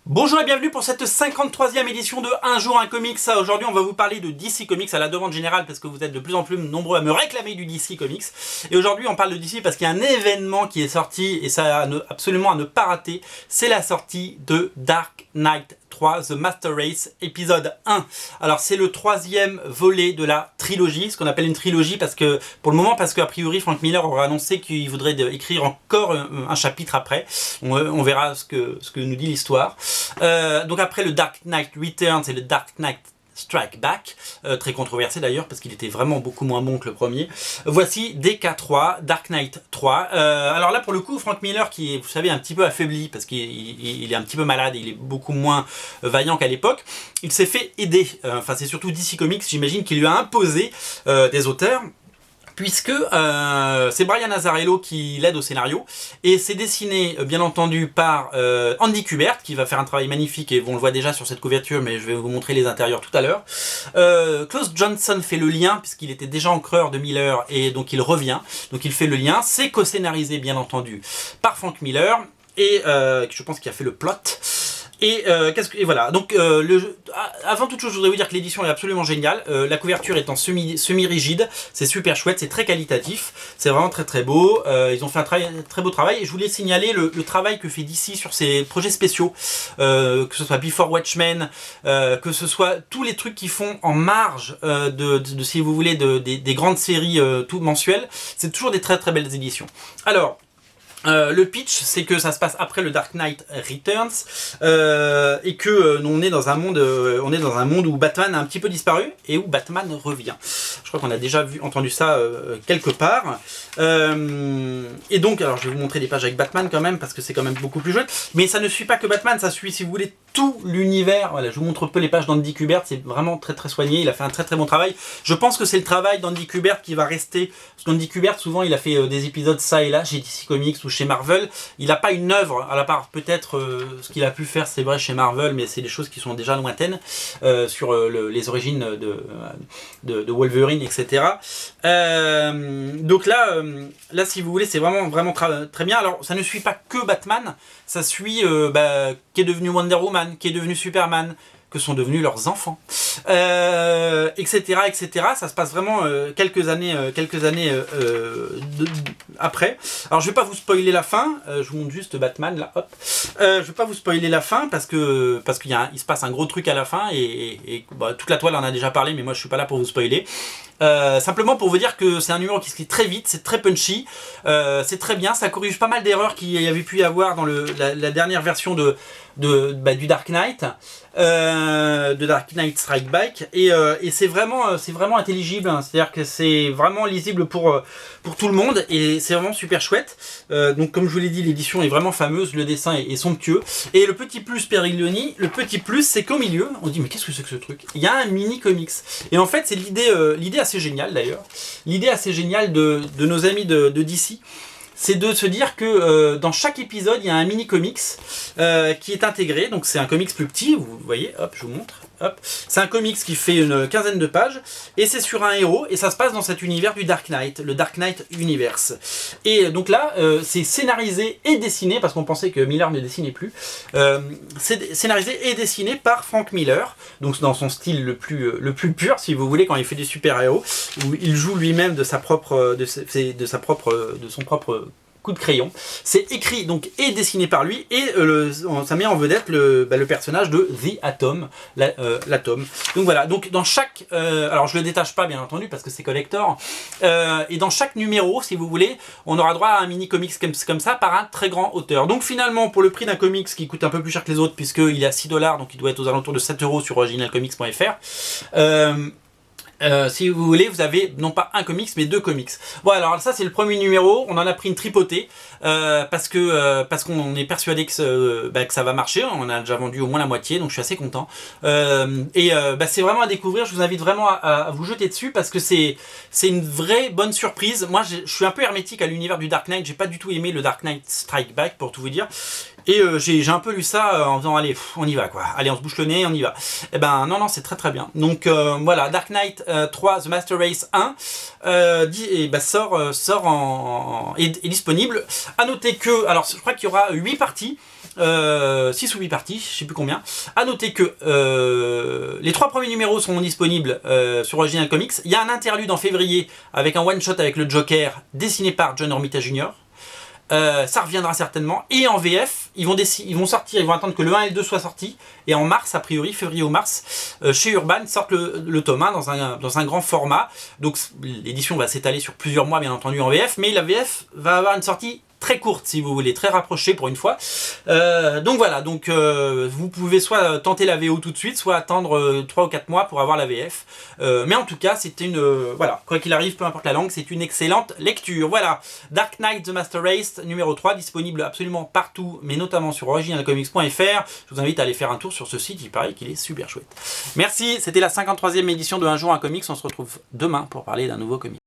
Bonjour et bienvenue pour cette 53e édition de Un jour un comics. Aujourd'hui on va vous parler de DC Comics à la demande générale parce que vous êtes de plus en plus nombreux à me réclamer du DC Comics. Et aujourd'hui on parle de DC parce qu'il y a un événement qui est sorti et ça a absolument à ne pas rater. C'est la sortie de Dark Knight 3, The Master Race, épisode 1. Alors c'est le troisième volet de la trilogie, ce qu'on appelle une trilogie parce que, pour le moment, parce qu'a priori Frank Miller aura annoncé qu'il voudrait écrire encore un chapitre après. On verra ce que nous dit l'histoire. Donc après le Dark Knight Returns et le Dark Knight Strike Back, très controversé d'ailleurs parce qu'il était vraiment beaucoup moins bon que le premier. Voici DK3, Dark Knight 3. Alors là pour le coup Frank Miller qui est, vous savez, un petit peu affaibli parce qu'il est un petit peu malade, il est beaucoup moins vaillant qu'à l'époque. Il s'est fait aider, enfin c'est surtout DC Comics j'imagine qui lui a imposé des auteurs. Puisque c'est Brian Azzarello qui l'aide au scénario, et c'est dessiné bien entendu par Andy Kubert, qui va faire un travail magnifique, et on le voit déjà sur cette couverture, mais je vais vous montrer les intérieurs tout à l'heure. Klaus Johnson fait le lien, puisqu'il était déjà encreur de Miller, et donc il revient, donc il fait le lien. C'est co-scénarisé bien entendu par Frank Miller, et je pense qu'il a fait le plot. Et voilà, donc avant toute chose je voudrais vous dire que l'édition est absolument géniale, la couverture est en semi-rigide, c'est super chouette, c'est très qualitatif, c'est vraiment très très beau, ils ont fait un très beau travail, et je voulais signaler le travail que fait DC sur ses projets spéciaux, que ce soit Before Watchmen, que ce soit tous les trucs qu'ils font en marge si vous voulez, des grandes séries tout mensuelles, c'est toujours des très très belles éditions. Alors, le pitch, c'est que ça se passe après le Dark Knight Returns et que on est dans un monde où Batman a un petit peu disparu et où Batman revient. Je crois qu'on a déjà entendu ça quelque part. Et donc, alors je vais vous montrer des pages avec Batman quand même parce que c'est quand même beaucoup plus chouette. Mais ça ne suit pas que Batman, ça suit, si vous voulez, tout l'univers. Voilà, je vous montre un peu les pages d'Andy Kubert, c'est vraiment très très soigné. Il a fait un très très bon travail. Je pense que c'est le travail d'Andy Kubert qui va rester. Parce qu'Andy Kubert, souvent, il a fait des épisodes ça et là chez DC Comics ou chez Marvel. Il n'a pas une œuvre, à la part peut-être ce qu'il a pu faire, c'est vrai, chez Marvel, mais c'est des choses qui sont déjà lointaines sur les origines de Wolverine, etc. Donc là, si vous voulez, c'est vraiment très bien. Alors, ça ne suit pas que Batman, ça suit qui est devenu Wonder Woman, qui est devenu Superman, que sont devenus leurs enfants, etc., etc. Ça se passe vraiment quelques années après. Alors je vais pas vous spoiler la fin, je vous montre juste Batman là, hop. Je vais pas vous spoiler la fin parce qu'il se passe un gros truc à la fin et toute la toile en a déjà parlé, mais moi je suis pas là pour vous spoiler. Simplement pour vous dire que c'est un numéro qui se lit très vite, c'est très punchy, c'est très bien, ça corrige pas mal d'erreurs qu'il y avait pu y avoir dans la dernière version du Dark Knight, de Dark Knight Strike Back, et c'est vraiment intelligible, hein. C'est-à-dire que c'est vraiment lisible pour tout le monde, et c'est vraiment super chouette. Donc comme je vous l'ai dit, l'édition est vraiment fameuse, le dessin est somptueux, et le petit plus Periglioni, c'est qu'au milieu, on se dit mais qu'est-ce que c'est que ce truc? Il y a un mini comics, et en fait c'est l'idée assez géniale d'ailleurs, l'idée assez géniale de nos amis de DC, c'est de se dire que dans chaque épisode, il y a un mini-comics qui est intégré. Donc c'est un comics plus petit, vous voyez, hop, je vous montre. Hop. C'est un comics qui fait une quinzaine de pages, et c'est sur un héros, et ça se passe dans cet univers du Dark Knight, le Dark Knight Universe. Et donc là, c'est scénarisé et dessiné, parce qu'on pensait que Miller ne dessinait plus, c'est scénarisé et dessiné par Frank Miller, donc dans son style le plus pur, si vous voulez, quand il fait des super-héros, où il joue lui-même de son propre coup de crayon. C'est écrit donc et dessiné par lui, et ça met en vedette le personnage de The Atom, l'Atome. Donc voilà, donc dans chaque... alors je le détache pas bien entendu parce que c'est collector, et dans chaque numéro, si vous voulez, on aura droit à un mini comics comme ça par un très grand auteur. Donc finalement, pour le prix d'un comics qui coûte un peu plus cher que les autres, puisqu'il est à 6 $, donc il doit être aux alentours de 7 € sur originalcomics.fr, si vous voulez, vous avez non pas un comics mais deux comics. Bon, alors ça c'est le premier numéro, on en a pris une tripotée parce qu'on est persuadé que ça va marcher. On a déjà vendu au moins la moitié, donc je suis assez content. C'est vraiment à découvrir. Je vous invite vraiment à vous jeter dessus parce que c'est une vraie bonne surprise. Moi, je suis un peu hermétique à l'univers du Dark Knight. J'ai pas du tout aimé le Dark Knight Strike Back, pour tout vous dire. Et j'ai un peu lu ça en disant allez, on y va quoi, allez on se bouche le nez, on y va. Et ben non, c'est très très bien. Donc voilà, Dark Knight 3 The Master Race 1 est disponible. À noter que, alors je crois qu'il y aura 8 parties. 6 ou 8 parties, je sais plus combien. À noter que les 3 premiers numéros sont disponibles sur Original Comics. Il y a un interlude en février avec un one-shot avec le Joker dessiné par John Romita Jr. Ça reviendra certainement. Et en VF, ils vont sortir, ils vont attendre que le 1 et le 2 soient sortis. Et en mars, a priori, février ou mars, chez Urban, sortent le tome 1 dans un grand format. Donc l'édition va s'étaler sur plusieurs mois, bien entendu, en VF. Mais la VF va avoir une sortie très courte, si vous voulez, très rapprochée pour une fois. Donc voilà, vous pouvez soit tenter la VO tout de suite, soit attendre 3 ou 4 mois pour avoir la VF. Mais en tout cas, c'était voilà, quoi qu'il arrive, peu importe la langue, c'est une excellente lecture. Voilà, Dark Knight The Master Race numéro 3, disponible absolument partout, mais notamment sur originalcomics.fr. Je vous invite à aller faire un tour sur ce site, il paraît qu'il est super chouette. Merci, c'était la 53e édition de Un jour un comics. On se retrouve demain pour parler d'un nouveau comics.